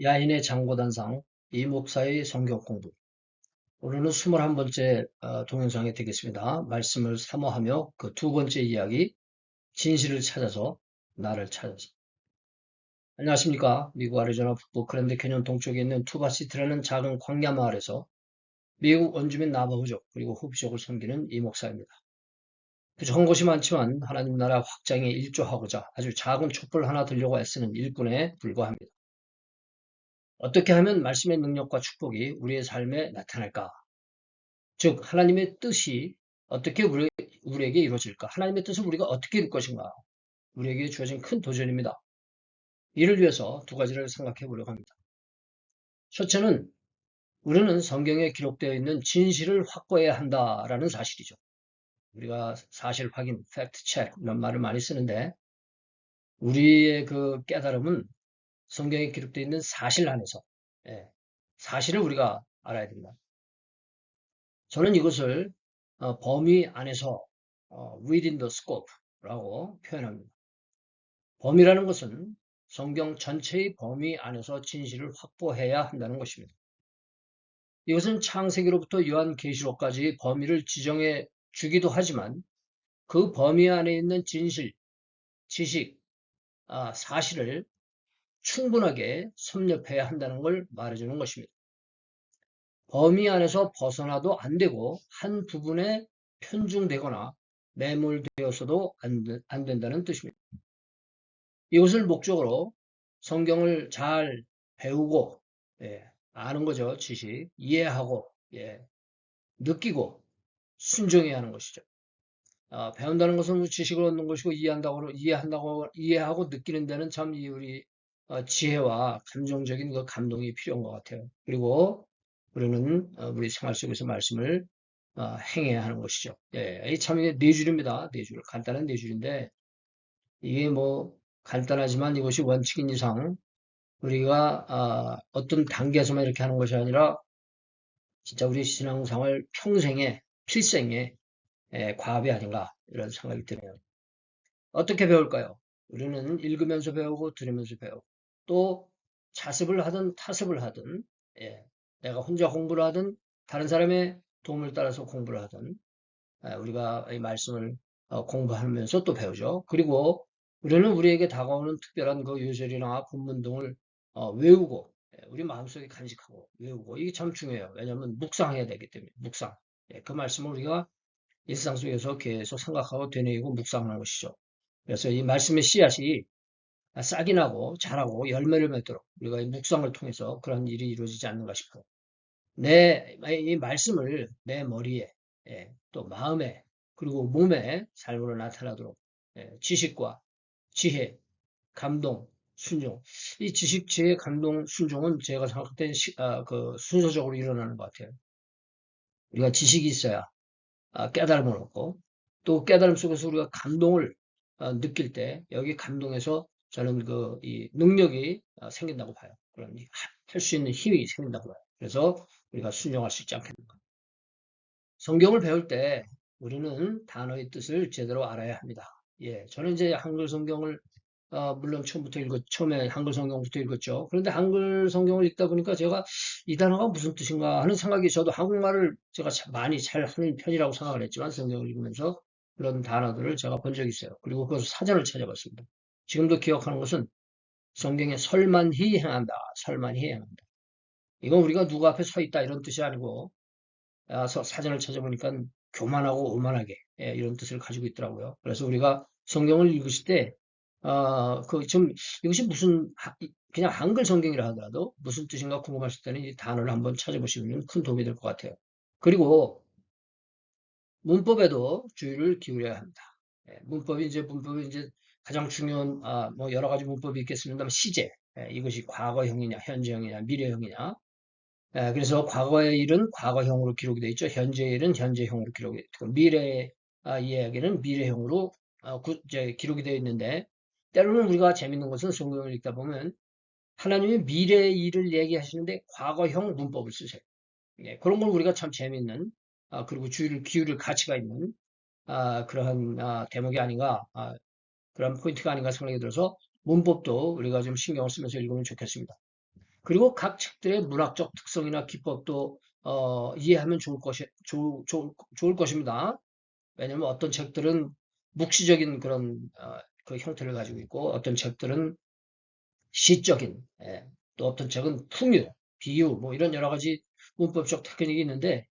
야인의 장고단상 이 목사의 성경 공부. 오늘은 21번째 동영상이 되겠습니다. 말씀을 사모하며 그 두 번째 이야기, 진실을 찾아서 나를 찾아서. 안녕하십니까. 미국 애리조나 북부 그랜드 캐년 동쪽에 있는 투바시티라는 작은 광야 마을에서 미국 원주민 나바호족 그리고 후피족을 섬기는 이 목사입니다. 부족한 곳이 많지만 하나님 나라 확장에 일조하고자 아주 작은 촛불 하나 들려고 애쓰는 일꾼에 불과합니다. 어떻게 하면 말씀의 능력과 축복이 우리의 삶에 나타날까? 즉 하나님의 뜻이 어떻게 우리에게 이루어질까? 하나님의 뜻을 우리가 어떻게 이룰 것인가? 우리에게 주어진 큰 도전입니다. 이를 위해서 두 가지를 생각해 보려고 합니다. 첫째는 우리는 성경에 기록되어 있는 진실을 확보해야 한다라는 사실이죠. 우리가 사실 확인, 팩트 체크 이런 말을 많이 쓰는데 우리의 그 깨달음은 성경에 기록되어 있는 사실 안에서 사실을 우리가 알아야 됩니다. 저는 이것을 범위 안에서 within the scope라고 표현합니다. 범위라는 것은 성경 전체의 범위 안에서 진실을 확보해야 한다는 것입니다. 이것은 창세기로부터 요한계시록까지 범위를 지정해 주기도 하지만 그 범위 안에 있는 진실, 지식, 사실을 충분하게 섭렵해야 한다는 걸 말해주는 것입니다. 범위 안에서 벗어나도 안 되고 한 부분에 편중되거나 매몰되어서도 안 된다는 뜻입니다. 이것을 목적으로 성경을 잘 배우고 아는 거죠. 지식, 이해하고 느끼고 순종해야 하는 것이죠. 배운다는 것은 지식을 얻는 것이고 이해하고 느끼는 데는 참 우리 지혜와 감정적인 그 감동이 필요한 것 같아요. 그리고 우리는 우리 생활 속에서 말씀을 행해야 하는 것이죠. 참 이게 네 줄입니다. 네 줄. 간단한 네 줄인데 이게 뭐 간단하지만 이것이 원칙인 이상 우리가 어떤 단계에서만 이렇게 하는 것이 아니라 진짜 우리 신앙생활 평생에 필생에 과업이 아닌가 이런 생각이 드네요. 어떻게 배울까요? 우리는 읽으면서 배우고 들으면서 배우고 또 자습을 하든 타습을 하든 내가 혼자 공부를 하든 다른 사람의 도움을 따라서 공부를 하든 우리가 이 말씀을 공부하면서 또 배우죠. 그리고 우리는 우리에게 다가오는 특별한 그 요절이나 본문 등을 외우고 우리 마음속에 간직하고 외우고 이게 참 중요해요. 왜냐하면 묵상해야 되기 때문에 묵상. 그 말씀을 우리가 일상 속에서 계속 생각하고 되뇌이고 묵상하는 것이죠. 그래서 이 말씀의 씨앗이 싹이 나고 자라고 열매를 맺도록 우리가 이 묵상을 통해서 그런 일이 이루어지지 않는가 싶어요. 이 말씀을 내 머리에, 또 마음에, 그리고 몸에 삶으로 나타나도록, 지식과 지혜, 감동, 순종. 이 지식, 지혜, 감동, 순종은 제가 생각할 때 그 순서적으로 일어나는 것 같아요. 우리가 지식이 있어야 깨달음을 얻고, 또 깨달음 속에서 우리가 감동을 느낄 때, 여기 감동에서 저는 이 능력이 생긴다고 봐요. 그런 할 수 있는 힘이 생긴다고 봐요. 그래서 우리가 순종할 수 있지 않겠는가. 성경을 배울 때 우리는 단어의 뜻을 제대로 알아야 합니다. 저는 이제 한글 성경을 물론 처음에 한글 성경부터 읽었죠. 그런데 한글 성경을 읽다 보니까 제가 이 단어가 무슨 뜻인가 하는 생각이 저도 한국말을 제가 많이 잘 하는 편이라고 생각을 했지만 성경을 읽으면서 그런 단어들을 제가 본 적이 있어요. 그리고 그것을 사전을 찾아봤습니다. 지금도 기억하는 것은 성경에 설만히 행한다. 설만히 행한다. 이건 우리가 누구 앞에 서 있다 이런 뜻이 아니고 사전을 찾아보니까 교만하고 오만하게 이런 뜻을 가지고 있더라고요. 그래서 우리가 성경을 읽으실 때 좀 이것이 무슨 그냥 한글 성경이라 하더라도 무슨 뜻인가 궁금하실 때는 이 단어를 한번 찾아보시면 큰 도움이 될 것 같아요. 그리고 문법에도 주의를 기울여야 합니다. 문법이 이제 가장 중요한 뭐 여러 가지 문법이 있겠습니다만 시제 이것이 과거형이냐 현재형이냐 미래형이냐 그래서 과거의 일은 과거형으로 기록이 되어 있죠. 현재의 일은 현재형으로 기록이 되어 있고 미래 이야기는 미래형으로 이제 기록이 되어 있는데 때로는 우리가 재밌는 것은 성경을 읽다 보면 하나님이 미래의 일을 얘기하시는데 과거형 문법을 쓰세요. 그런 걸 우리가 참 재밌는 그리고 주의를 기울일 가치가 있는 그러한 대목이 아닌가 그런 포인트가 아닌가 생각이 들어서 문법도 우리가 좀 신경을 쓰면서 읽으면 좋겠습니다. 그리고 각 책들의 문학적 특성이나 기법도 이해하면 좋을 것입니다. 왜냐하면 어떤 책들은 묵시적인 그런 그 형태를 가지고 있고 어떤 책들은 시적인, 또 어떤 책은 풍요, 비유, 뭐 이런 여러 가지 문법적 테크닉이 있는데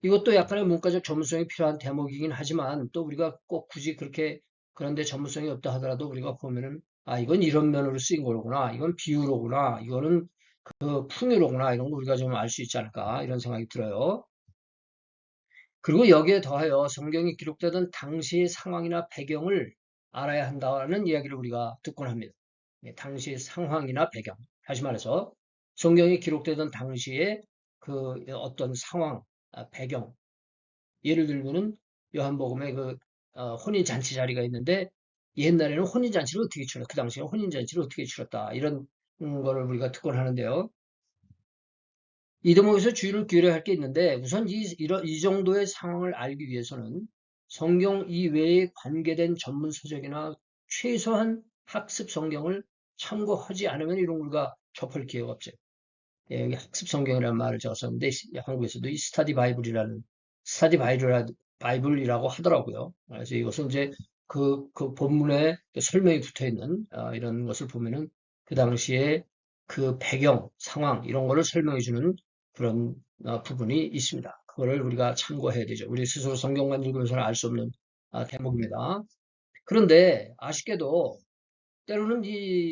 이것도 약간의 문과적 전문성이 필요한 대목이긴 하지만 또 우리가 꼭 굳이 그렇게 그런데 전문성이 없다 하더라도 우리가 보면은 아, 이건 이런 면으로 쓰인 거구나. 이건 비유로구나. 이거는 그 풍요로구나. 이런 거 우리가 좀 알 수 있지 않을까. 이런 생각이 들어요. 그리고 여기에 더하여 성경이 기록되던 당시의 상황이나 배경을 알아야 한다는 이야기를 우리가 듣곤 합니다. 당시의 상황이나 배경. 다시 말해서 성경이 기록되던 당시에 그 어떤 상황, 배경. 예를 들면은 요한복음에 그 혼인잔치 자리가 있는데 옛날에는 혼인잔치를 어떻게 치렀다. 그 당시에 혼인잔치를 어떻게 치렀다. 이런 거를 우리가 듣곤 하는데요. 이 대목에서 주의를 기울여야 할 게 있는데 우선 이 정도의 상황을 알기 위해서는 성경 이외에 관계된 전문 서적이나 최소한 학습 성경을 참고하지 않으면 이런 우리가 접할 기회가 없죠. 예, 여기 학습 성경이라는 말을 제가 썼는데 한국에서도 이 스타디 바이블이라고 하더라고요. 그래서 이것은 이제 그 본문에 설명이 붙어 있는 이런 것을 보면은 그 당시에 그 배경, 상황 이런 거를 설명해 주는 그런 부분이 있습니다. 그거를 우리가 참고해야 되죠. 우리 스스로 성경만 읽으면서는 알 수 없는 대목입니다. 그런데 아쉽게도 때로는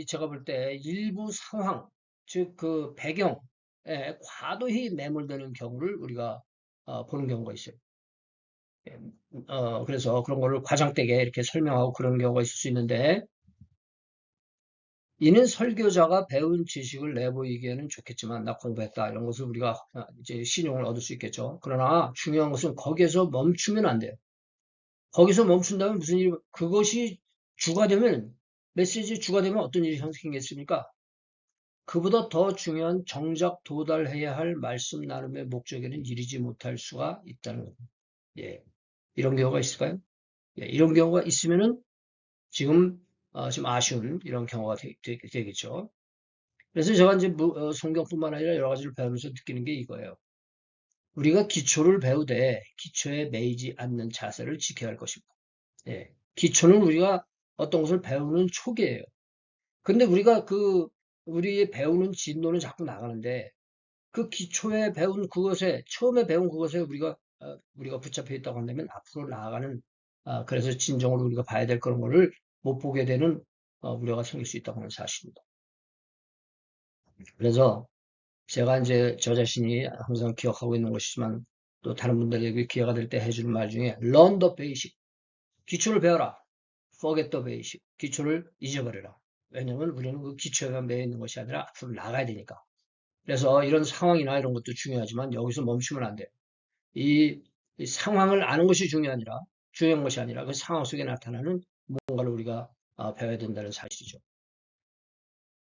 제가 볼 때 일부 상황, 즉 그 배경에 과도히 매몰되는 경우를 우리가 보는 경우가 있어요. 예, 그래서 그런 거를 과장되게 이렇게 설명하고 그런 경우가 있을 수 있는데 이는 설교자가 배운 지식을 내보이기에는 좋겠지만 나 공부했다 이런 것을 우리가 이제 신용을 얻을 수 있겠죠. 그러나 중요한 것은 거기에서 멈추면 안 돼요. 거기서 멈춘다면 무슨 일이 그것이 주가 되면 메시지 주가 되면 어떤 일이 생기겠습니까? 그보다 더 중요한 정작 도달해야 할 말씀 나눔의 목적에는 이르지 못할 수가 있다는 겁니다. 예. 이런 경우가 있을까요? 예, 이런 경우가 있으면은 지금 좀 아쉬운 이런 경우가 되겠죠. 그래서 제가 이제 성경뿐만 아니라 여러 가지를 배우면서 느끼는 게 이거예요. 우리가 기초를 배우되 기초에 매이지 않는 자세를 지켜야 할 것입니다. 예. 기초는 우리가 어떤 것을 배우는 초기예요. 근데 우리가 우리의 배우는 진도는 자꾸 나가는데 그 기초에 배운 그것에 처음에 배운 그것에 우리가 붙잡혀 있다고 한다면 앞으로 나아가는 그래서 진정으로 우리가 봐야 될 그런 거를 못 보게 되는 우려가 생길 수 있다고 하는 사실입니다. 그래서 제가 이제 저 자신이 항상 기억하고 있는 것이지만 또 다른 분들에게 기회가 될 때 해주는 말 중에 learn the basic 기초를 배워라. forget the basic 기초를 잊어버려라. 왜냐하면 우리는 그 기초에만 매여 있는 것이 아니라 앞으로 나가야 되니까. 그래서 이런 상황이나 이런 것도 중요하지만 여기서 멈추면 안 돼요. 이 상황을 아는 것이 중요한 것이 아니라 그 상황 속에 나타나는 뭔가를 우리가 배워야 된다는 사실이죠.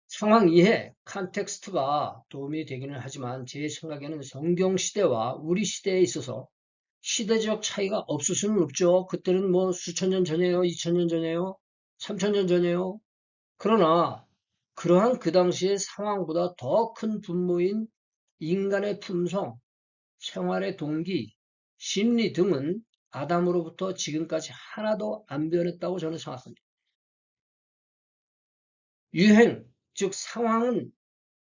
상황 이해, 컨텍스트가 도움이 되기는 하지만 제 생각에는 성경 시대와 우리 시대에 있어서 시대적 차이가 없을 수는 없죠. 그때는 뭐 수천 년 전이에요, 2000년 전이에요, 3000년 전이에요. 그러나 그러한 그 당시의 상황보다 더 큰 분모인 인간의 품성, 생활의 동기, 심리 등은 아담으로부터 지금까지 하나도 안 변했다고 저는 생각합니다. 유행, 즉 상황은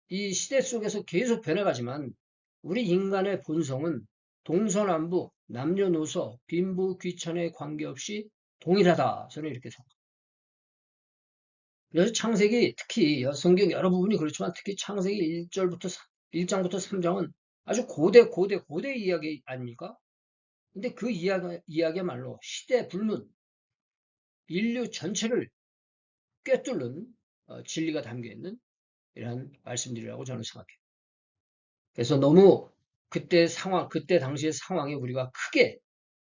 이 시대 속에서 계속 변해가지만 우리 인간의 본성은 동서남북, 남녀노소, 빈부, 귀천에 관계없이 동일하다. 저는 이렇게 생각합니다. 그래서 창세기 특히 성경 여러 부분이 그렇지만 특히 창세기 1장부터 3장은 아주 고대 이야기 아닙니까? 근데 그 이야기야말로 시대 불문, 인류 전체를 꿰뚫는 진리가 담겨 있는 이러한 말씀들이라고 저는 생각해요. 그래서 너무 그때 당시의 상황에 우리가 크게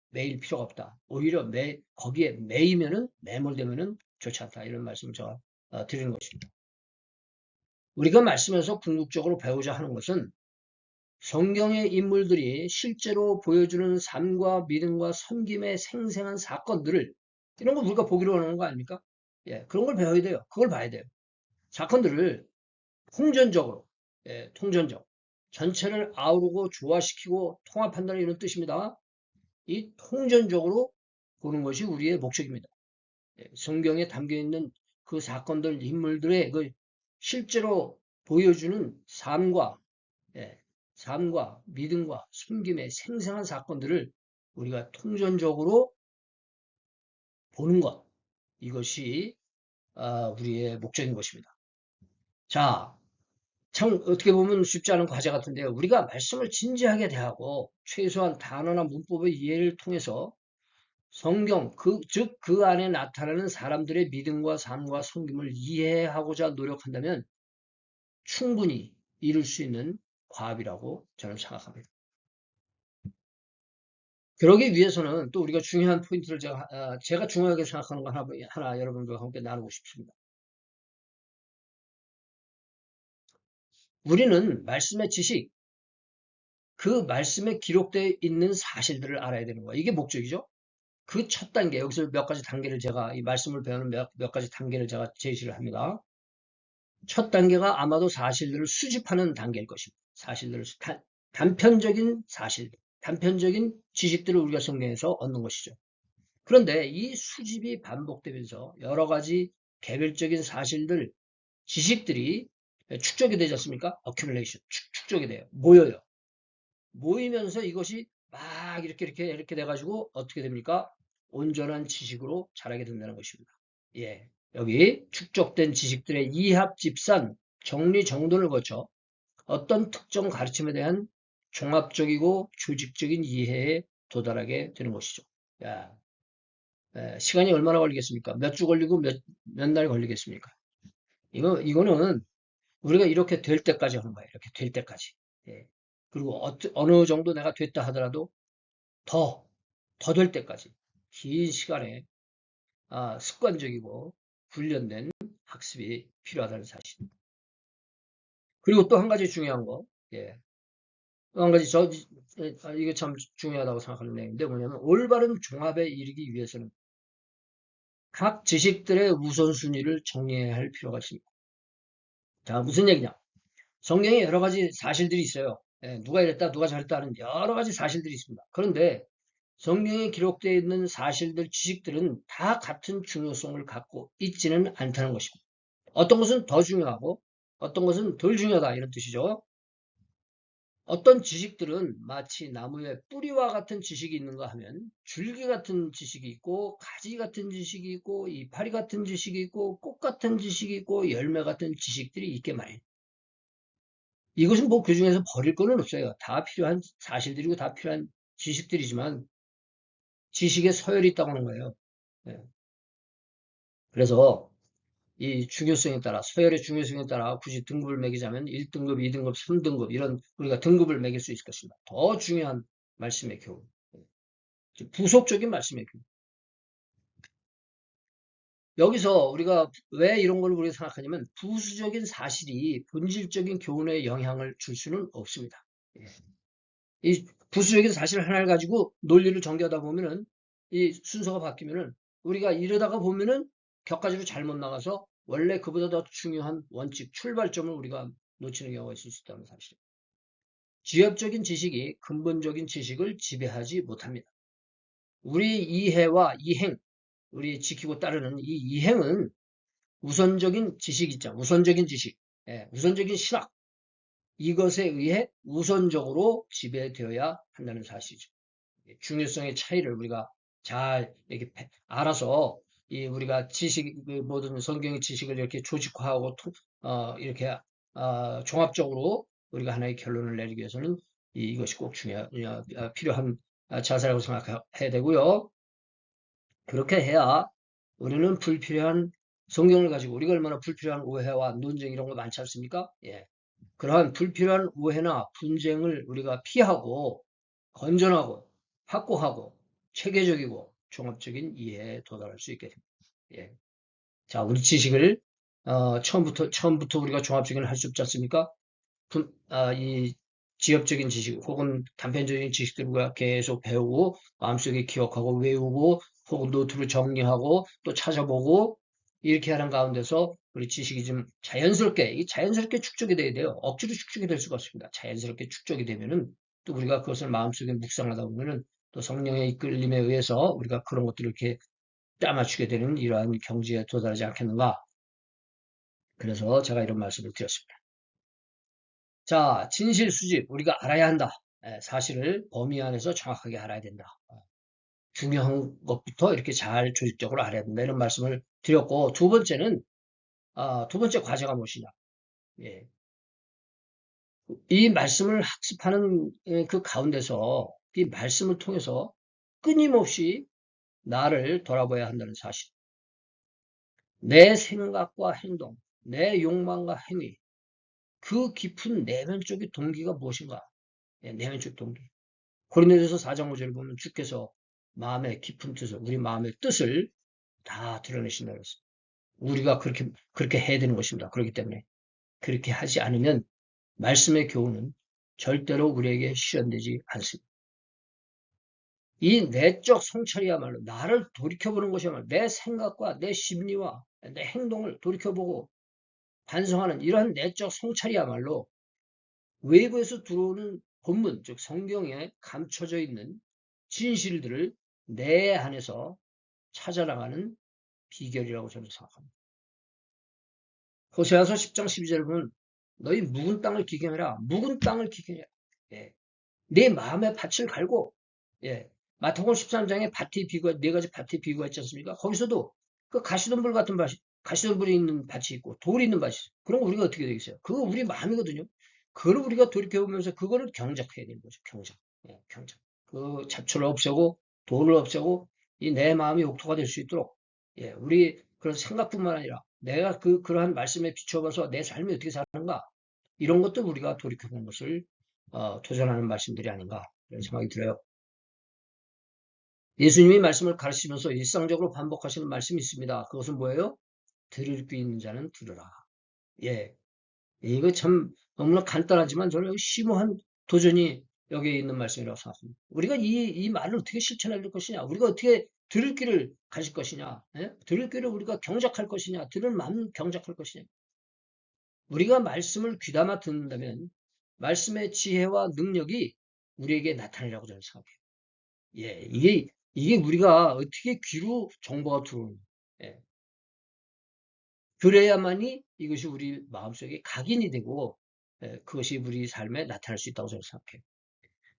매일 필요가 없다. 오히려 거기에 매몰되면은 좋지 않다. 이런 말씀을 제가 드리는 것입니다. 우리가 말씀에서 궁극적으로 배우자 하는 것은 성경의 인물들이 실제로 보여주는 삶과 믿음과 섬김의 생생한 사건들을 이런 걸 우리가 보기로 하는 거 아닙니까? 예, 그런 걸 배워야 돼요. 그걸 봐야 돼요. 사건들을 홍전적으로 통전적. 전체를 아우르고 조화시키고 통합한다는 이런 뜻입니다. 이 통전적으로 보는 것이 우리의 목적입니다. 성경에 담겨있는 그 사건들, 인물들의 그 실제로 보여주는 삶과 믿음과 숨김의 생생한 사건들을 우리가 통전적으로 보는 것, 이것이 우리의 목적인 것입니다. 자, 참 어떻게 보면 쉽지 않은 과제 같은데요. 우리가 말씀을 진지하게 대하고 최소한 단어나 문법의 이해를 통해서 성경, 즉 그 안에 나타나는 사람들의 믿음과 삶과 섬김을 이해하고자 노력한다면 충분히 이룰 수 있는 과업이라고 저는 생각합니다. 그러기 위해서는 또 우리가 중요한 포인트를 제가 중요하게 생각하는 거 하나 여러분들과 함께 나누고 싶습니다. 우리는 말씀의 지식, 그 말씀에 기록되어 있는 사실들을 알아야 되는 거예요. 이게 목적이죠. 그 첫 단계, 여기서 몇 가지 단계를 제가, 이 말씀을 배우는 몇 가지 단계를 제가 제시를 합니다. 첫 단계가 아마도 사실들을 수집하는 단계일 것입니다. 단편적인 사실들, 단편적인 지식들을 우리가 성경에서 얻는 것이죠. 그런데 이 수집이 반복되면서 여러 가지 개별적인 사실들, 지식들이 축적이 되지 않습니까? accumulation, 축적이 돼요. 모여요. 모이면서 이것이 막 이렇게 돼가지고 어떻게 됩니까? 온전한 지식으로 자라게 된다는 것입니다. 예. 여기 축적된 지식들의 이합, 집산, 정리, 정돈을 거쳐 어떤 특정 가르침에 대한 종합적이고 조직적인 이해에 도달하게 되는 것이죠. 야, 시간이 얼마나 걸리겠습니까? 몇 주 걸리고 몇 날 걸리겠습니까? 이거는 우리가 이렇게 될 때까지 하는 거예요. 이렇게 될 때까지. 예. 그리고 어느 정도 내가 됐다 하더라도 더 될 때까지 긴 시간에 습관적이고 훈련된 학습이 필요하다는 사실. 그리고 또 한 가지 중요한 거, 예. 또 한 가지 이게 참 중요하다고 생각하는 내용인데 뭐냐면 올바른 종합에 이르기 위해서는 각 지식들의 우선순위를 정리해야 할 필요가 있습니다. 자, 무슨 얘기냐? 성경에 여러 가지 사실들이 있어요. 예, 누가 이랬다, 누가 저랬다 하는 여러 가지 사실들이 있습니다. 그런데 성경에 기록되어 있는 사실들, 지식들은 다 같은 중요성을 갖고 있지는 않다는 것입니다. 어떤 것은 더 중요하고 어떤 것은 덜 중요하다 이런 뜻이죠. 어떤 지식들은 마치 나무에 뿌리와 같은 지식이 있는가 하면 줄기 같은 지식이 있고 가지 같은 지식이 있고 이파리 같은 지식이 있고 꽃 같은 지식이 있고 열매 같은 지식들이 있게 마련. 이것은 뭐 그 중에서 버릴 거는 없어요. 다 필요한 사실들이고 다 필요한 지식들이지만 지식에 서열이 있다고 하는 거예요. 예. 그래서 이 중요성에 따라 서열의 중요성에 따라 굳이 등급을 매기자면 1등급, 2등급, 3등급 이런 우리가 등급을 매길 수 있을 것입니다. 더 중요한 말씀의 교훈. 부속적인 말씀의 교훈. 여기서 우리가 왜 이런 걸 우리가 생각하냐면 부수적인 사실이 본질적인 교훈에 영향을 줄 수는 없습니다. 예. 이 부수적인 사실 하나를 가지고 논리를 전개하다 보면은 이 순서가 바뀌면은 우리가 이러다가 보면은 격가지로 잘못 나가서 원래 그보다 더 중요한 원칙, 출발점을 우리가 놓치는 경우가 있을 수 있다는 사실. 지엽적인 지식이 근본적인 지식을 지배하지 못합니다. 우리 이해와 이행, 우리 지키고 따르는 이 이행은 우선적인 지식 있죠. 우선적인 지식, 우선적인 신학, 이것에 의해 우선적으로 지배되어야 한다는 사실이죠. 중요성의 차이를 우리가 잘 이렇게 알아서 우리가 지식, 모든 성경의 지식을 이렇게 조직화하고 이렇게 종합적으로 우리가 하나의 결론을 내리기 위해서는 이것이 꼭 필요한 자세라고 생각해야 되고요. 그렇게 해야 우리는 불필요한 성경을 가지고 우리가 얼마나 불필요한 오해와 논쟁 이런 거 많지 않습니까? 예. 그러한 불필요한 오해나 분쟁을 우리가 피하고 건전하고 확고하고 체계적이고 종합적인 이해에 도달할 수 있게 됩니다. 예. 자, 우리 지식을 처음부터 우리가 종합적인 할 수 없지 않습니까? 이 지엽적인 지식 혹은 단편적인 지식들을 우리가 계속 배우고 마음속에 기억하고 외우고 혹은 노트로 정리하고 또 찾아보고 이렇게 하는 가운데서 우리 지식이 좀 자연스럽게 축적이 돼야 돼요. 억지로 축적이 될 수가 없습니다. 자연스럽게 축적이 되면은 또 우리가 그것을 마음속에 묵상하다 보면은 또 성령의 이끌림에 의해서 우리가 그런 것들을 이렇게 따맞추게 되는 이러한 경지에 도달하지 않겠는가. 그래서 제가 이런 말씀을 드렸습니다. 자, 진실 수집 우리가 알아야 한다. 사실을 범위 안에서 정확하게 알아야 된다. 중요한 것부터 이렇게 잘 조직적으로 알아야 된다. 이런 말씀을 드렸고, 두 번째 과제가 무엇이냐. 예. 이 말씀을 학습하는 그 가운데서 이 말씀을 통해서 끊임없이 나를 돌아봐야 한다는 사실. 내 생각과 행동, 내 욕망과 행위, 그 깊은 내면적인 동기가 무엇인가? 예, 내면적 동기. 고린도전서 4장 5절을 보면 주께서 마음의 깊은 뜻을, 우리 마음의 뜻을 다 드러내신다고 했습니다. 우리가 그렇게 해야 되는 것입니다. 그렇기 때문에 그렇게 하지 않으면 말씀의 교훈은 절대로 우리에게 실현되지 않습니다. 이 내적 성찰이야말로 나를 돌이켜보는 것이야말로 내 생각과 내 심리와 내 행동을 돌이켜보고 반성하는 이러한 내적 성찰이야말로 외부에서 들어오는 본문, 즉 성경에 감춰져 있는 진실들을 내 안에서 찾아나가는 비결이라고 저는 생각합니다. 호세아서 10장 12절을 보면 너희 묵은 땅을 기경해라. 묵은 땅을 기경해라. 예. 내 마음의 밭을 갈고, 예. 마태복음 13장에 밭의 비유가, 네 가지 밭의 비유가 있지 않습니까? 거기서도 그 가시덤불 같은 밭이, 가시덤불이 있는 밭이 있고, 돌이 있는 밭이 있어요. 그런 거 우리가 어떻게 되겠어요? 그거 우리 마음이거든요. 그걸 우리가 돌이켜보면서 그거를 경작해야 되는 거죠. 경작. 예, 경작. 그 잡초를 없애고, 돌을 없애고, 이 내 마음이 옥토가 될 수 있도록, 예, 우리 그런 생각뿐만 아니라 내가 그러한 말씀에 비춰봐서 내 삶이 어떻게 사는가, 이런 것도 우리가 돌이켜보는 것을 도전하는 말씀들이 아닌가 이런 생각이 들어요. 예수님이 말씀을 가르치면서 일상적으로 반복하시는 말씀이 있습니다. 그것은 뭐예요? 들을 귀 있는 자는 들으라. 예, 이거 참 너무나 간단하지만 저는 심오한 도전이 여기에 있는 말씀이라고 생각합니다. 우리가 이 말을 어떻게 실천할 것이냐, 우리가 어떻게 들을 귀를 가질 것이냐, 예? 들을 귀를 우리가 경작할 것이냐, 들을 마음 경작할 것이냐. 우리가 말씀을 귀담아 듣는다면 말씀의 지혜와 능력이 우리에게 나타나리라고 저는 생각해요. 예, 이게 우리가 어떻게 귀로 정보가 들어오는, 예, 그래야만이 이것이 우리 마음속에 각인이 되고, 예, 그것이 우리 삶에 나타날 수 있다고 저는 생각해요.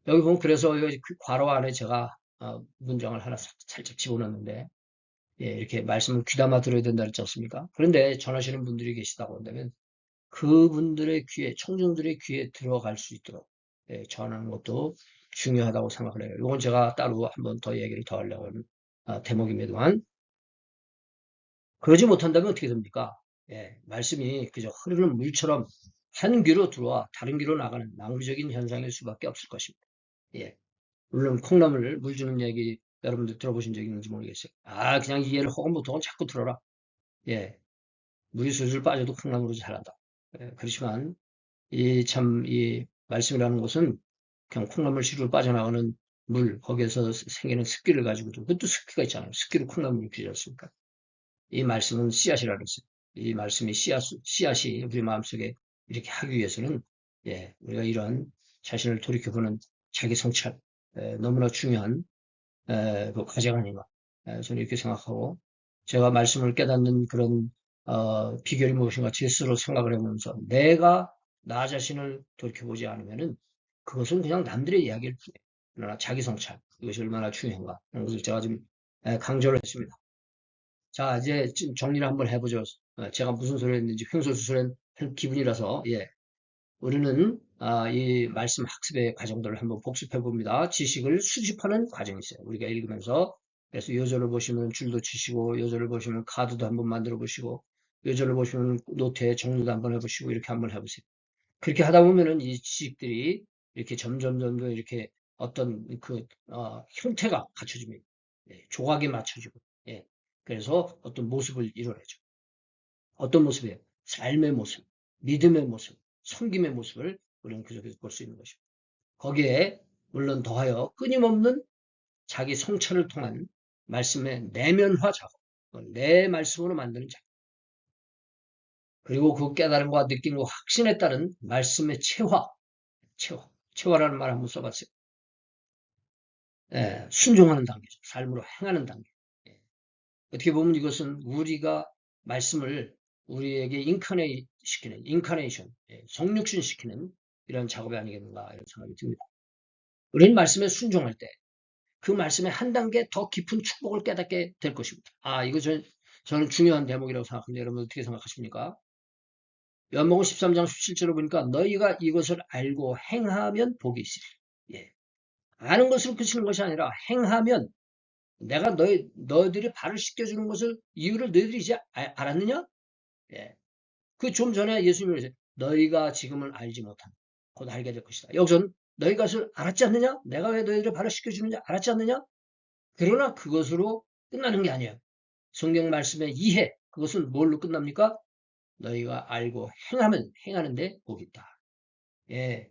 여기 보면 그래서 여기 그 괄호 안에 제가 문장을 하나 살짝 집어넣는데, 예, 이렇게 말씀을 귀담아 들어야 된다 그랬지 않습니까? 그런데 전하시는 분들이 계시다고 한다면 그분들의 귀에, 청중들의 귀에 들어갈 수 있도록 예, 전하는 것도 중요하다고 생각을 해요. 이건 제가 따로 한번 더 얘기를 더 하려고 하는 대목입니다만, 그러지 못한다면 어떻게 됩니까? 예, 말씀이 그저 흐르는 물처럼 한 귀로 들어와 다른 귀로 나가는 낭비적인 현상일 수밖에 없을 것입니다. 예, 물론 콩나물 물 주는 얘기 여러분들 들어보신 적 있는지 모르겠어요. 아, 그냥 이해를 허건부통은 자꾸 들어라. 예, 물이 술술 빠져도 콩나물로 자란다. 예, 그렇지만 이 말씀이라는 것은 그냥 콩나물 시루로 빠져나가는 물, 거기에서 생기는 습기를 가지고도, 그것도 습기가 있잖아요. 습기로 콩나물이 피지 않습니까? 이 말씀은 씨앗이라고 했어요. 이 말씀이 씨앗이 우리 마음속에 이렇게 하기 위해서는, 예, 우리가 이런 자신을 돌이켜보는 자기 성찰, 너무나 중요한, 그 과제가 아닌가. 저는 이렇게 생각하고, 제가 말씀을 깨닫는 그런, 비결이 무엇인가 제 스스로 생각을 해보면서 내가 나 자신을 돌이켜보지 않으면은 그것은 그냥 남들의 이야기일 뿐이에요. 그러나 자기 성찰, 이것이 얼마나 중요한가. 그런 것을 제가 좀 강조를 했습니다. 자, 이제 좀 정리를 한번 해보죠. 제가 무슨 소리 했는지 횡설수설한 기분이라서, 예. 우리는, 이 말씀 학습의 과정들을 한번 복습해 봅니다. 지식을 수집하는 과정이 있어요. 우리가 읽으면서. 그래서 요절을 보시면 줄도 치시고, 요절을 보시면 카드도 한번 만들어 보시고, 요절을 보시면 노트에 정리도 한번 해보시고, 이렇게 한번 해보세요. 그렇게 하다 보면은 이 지식들이 이렇게 점점 이렇게 어떤 형태가 갖춰집니다. 예, 조각이 맞춰지고, 예. 그래서 어떤 모습을 이뤄내죠. 어떤 모습이에요? 삶의 모습, 믿음의 모습, 섬김의 모습을 우리는 그 속에서 볼 수 있는 것입니다. 거기에 물론 더하여 끊임없는 자기 성찰을 통한 말씀의 내면화 작업, 내 말씀으로 만드는 작업, 그리고 그 깨달음과 느낌과 확신에 따른 말씀의 체화라는 말 한번 써봤어요. 예, 순종하는 단계죠. 삶으로 행하는 단계. 예. 어떻게 보면 이것은 우리가 말씀을 우리에게 인카네이션, 예, 성육신시키는 이런 작업이 아니겠는가 이런 생각이 듭니다. 우리는 말씀에 순종할 때 그 말씀에 한 단계 더 깊은 축복을 깨닫게 될 것입니다. 이거 저는 중요한 대목이라고 생각합니다. 여러분 어떻게 생각하십니까? 요한복음 13장 17절을 보니까 너희가 이것을 알고 행하면 복이 있으리라. 예. 아는 것으로 그치는 것이 아니라 행하면 내가 너희들이 발을 씻겨주는 것을 이유를 너희들이 이제 알았느냐? 예. 그 좀 전에 예수님이 그러세요. 너희가 지금은 알지 못한 곧 알게 될 것이다. 여기서는 너희가 그것을 알았지 않느냐? 내가 왜 너희들을 발을 씻겨주는지 알았지 않느냐? 그러나 그것으로 끝나는 게 아니에요. 성경 말씀의 이해, 그것은 뭘로 끝납니까? 너희가 알고 행하는데 복이 있다. 예.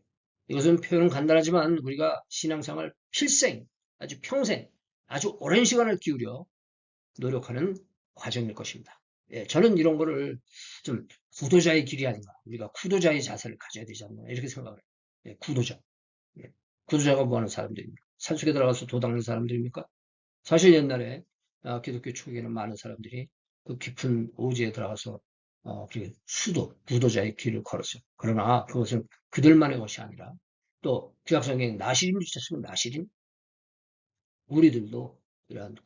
이것은 표현은 간단하지만 우리가 신앙생활 필생, 아주 평생, 아주 오랜 시간을 기울여 노력하는 과정일 것입니다. 예, 저는 이런 거를 좀 구도자의 길이 아닌가. 우리가 구도자의 자세를 가져야 되지 않나. 이렇게 생각을 해요. 예, 구도자. 예. 구도자가 뭐 하는 사람들입니까? 산속에 들어가서 도 닦는 사람들입니까? 사실 옛날에 기독교 초기에는 많은 사람들이 그 깊은 오지에 들어가서 구도자의 길을 걸었어요. 그러나 그것은 그들만의 것이 아니라 또 구약성경에 나시린도 있었으면 나시린 우리들도 이러한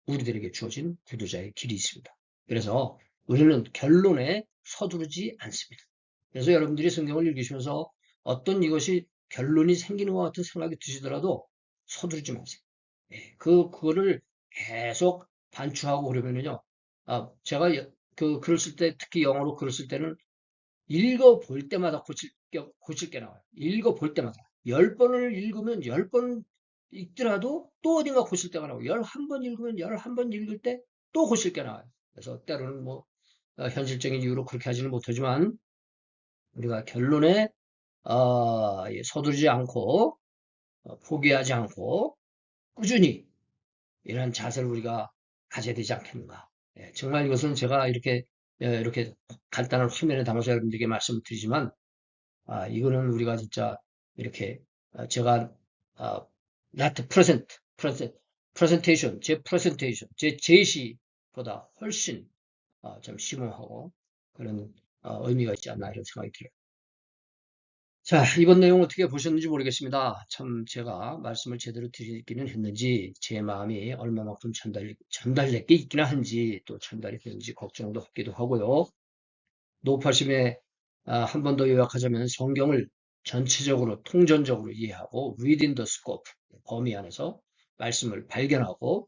우리들에게 주어진 구도자의 길이 있습니다. 그래서 우리는 결론에 서두르지 않습니다. 그래서 여러분들이 성경을 읽으시면서 어떤 이것이 결론이 생기는 것 같은 생각이 드시더라도 서두르지 마세요. 예, 그거를 계속 반추하고 그러면은요, 제가 글을 쓸 때, 특히 영어로 글을 쓸 때는 읽어볼 때마다 고칠 게 나와요. 읽어볼 때마다. 10번을 읽으면 10번 읽더라도 또 어딘가 고칠 때가 나오고, 11번 읽으면 11번 읽을 때 또 고칠 게 나와요. 그래서 때로는 뭐, 현실적인 이유로 그렇게 하지는 못하지만, 우리가 결론에, 서두르지 않고, 포기하지 않고, 꾸준히 이런 자세를 우리가 가져야 되지 않겠는가. 예, 정말 이것은 제가 이렇게 간단한 화면에 담아서 여러분들에게 말씀을 드리지만, 이거는 우리가 진짜 이렇게, 제가, not 제 제시보다 훨씬, 좀 심오하고 그런, 의미가 있지 않나 이런 생각이 들어요. 자, 이번 내용 어떻게 보셨는지 모르겠습니다. 참 제가 말씀을 제대로 드리기는 했는지 제 마음이 얼마만큼 전달될 게 있기나 한지 또 전달이 되는지 걱정도 하기도 하고요. 노파심에 한 번 더 요약하자면 성경을 전체적으로 통전적으로 이해하고 within the scope, 범위 안에서 말씀을 발견하고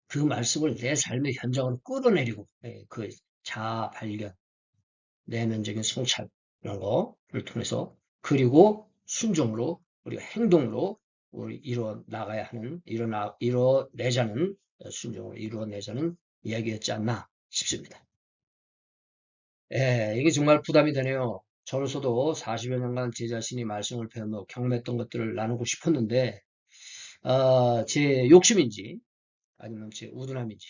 그 말씀을 내 삶의 현장으로 끌어내리고 그 자아 발견, 내면적인 성찰 이런 거를 통해서 그리고 순종으로 우리가 행동으로 우리 이뤄내자는 순종으로 이루어내자는 이야기였지 않나 싶습니다. 예, 이게 정말 부담이 되네요. 저로서도 40여 년간 제 자신이 말씀을 배우며 경험했던 것들을 나누고 싶었는데 제 욕심인지 아니면 제 우둔함인지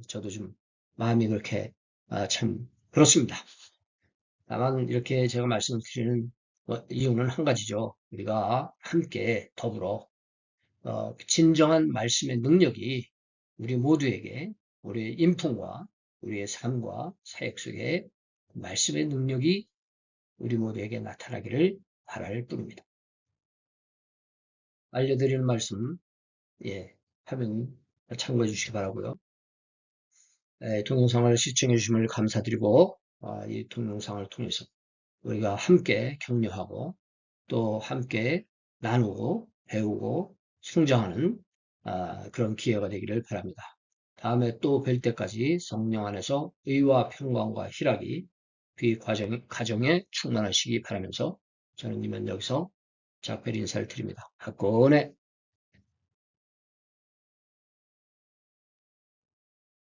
저도 좀 마음이 그렇게 참 그렇습니다. 다만 이렇게 제가 말씀드리는 이유는 한 가지죠. 우리가 함께 더불어 진정한 말씀의 능력이 우리 모두에게 우리의 인품과 우리의 삶과 사역 속에 말씀의 능력이 우리 모두에게 나타나기를 바랄 뿐입니다. 알려드리는 말씀 하면 참고해 주시기 바라고요. 동영상을 시청해 주심을 감사드리고 이 동영상을 통해서 우리가 함께 격려하고 또 함께 나누고 배우고 성장하는 그런 기회가 되기를 바랍니다. 다음에 또 뵐 때까지 성령 안에서 의와 평강과 희락이 가정에 충만하시기 바라면서 저는 이만 여기서 작별 인사를 드립니다. 학원에